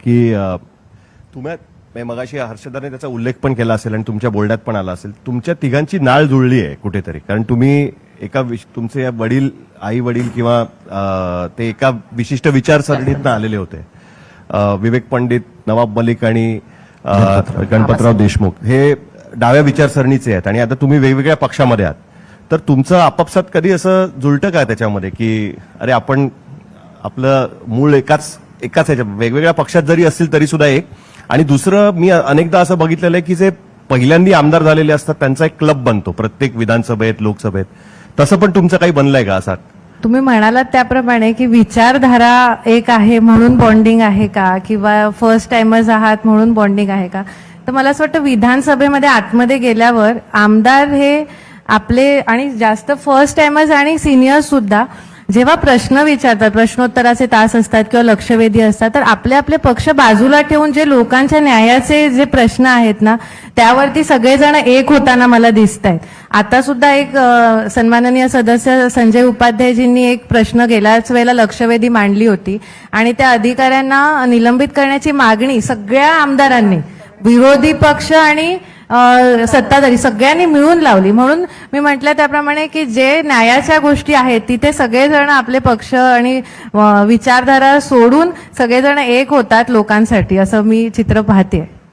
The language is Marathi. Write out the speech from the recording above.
की तुम्ही मगाशी हर्षदाने त्याचा उल्लेख पण केला असेल आणि तुमच्या बोलण्यात पण आला असेल, तुमच्या तिघांची नाळ जुळली आहे कुठेतरी. कारण तुम्ही तुमचे वडील, आई वडील किंवा ते एका विशिष्ट विचारसरणीतनं आलेले होते. विवेक पंडित, नवाब मलिक आणि गणपतराव देशमुख हे डाव्या विचारसरणीचे आहेत आणि आता तुम्ही वेगवेगळ्या पक्षामध्ये आहात. तर तुमचं आपापसात कधी असं जुळतं का त्याच्यामध्ये की अरे आपण आपलं मूळ एकाच ह्याच्या वेगवेगळ्या पक्षात जरी असतील तरी सुद्धा एक. आणि दुसरं, मी अनेकदा असं बघितलेलं आहे की जे पहिल्यांदा आमदार झालेले असतात त्यांचा एक क्लब बनतो प्रत्येक विधानसभेत, लोकसभेत. तसं पण तुमचं काही बनलंय का असा? तुम्ही म्हणालात त्याप्रमाणे की विचारधारा एक आहे म्हणून बॉन्डिंग आहे का, किंवा फर्स्ट टाइमर्स आहात म्हणून बॉन्डिंग आहे का? तर मला असं वाटतं विधानसभेमध्ये आतमध्ये गेल्यावर आमदार हे आपले आणि जास्त फर्स्ट टाइमर्स आणि सिनियर्स सुद्धा जेव्हा प्रश्न विचारतात, प्रश्नोत्तराचे तास असतात किंवा लक्षवेधी असतात, तर आपले आपले पक्ष बाजूला ठेवून जे लोकांच्या न्यायाचे जे प्रश्न आहेत ना त्यावरती सगळेजण एक होताना मला दिसत आहेत. आता सुद्धा एक सन्माननीय सदस्य संजय उपाध्यायजींनी एक प्रश्न गेल्याच वेळेला लक्षवेधी मांडली होती आणि त्या अधिकाऱ्यांना निलंबित करण्याची मागणी सगळ्या आमदारांनी, विरोधी पक्ष आणि सत्ताधारी सगळ्यांनी मिळून लावली. म्हणून मी म्हटलं त्याप्रमाणे की जे न्यायाच्या गोष्टी आहेत तिथे सगळेजण आपले पक्ष आणि विचारधारा सोडून सगळेजण एक होतात लोकांसाठी, असं मी चित्र पाहते.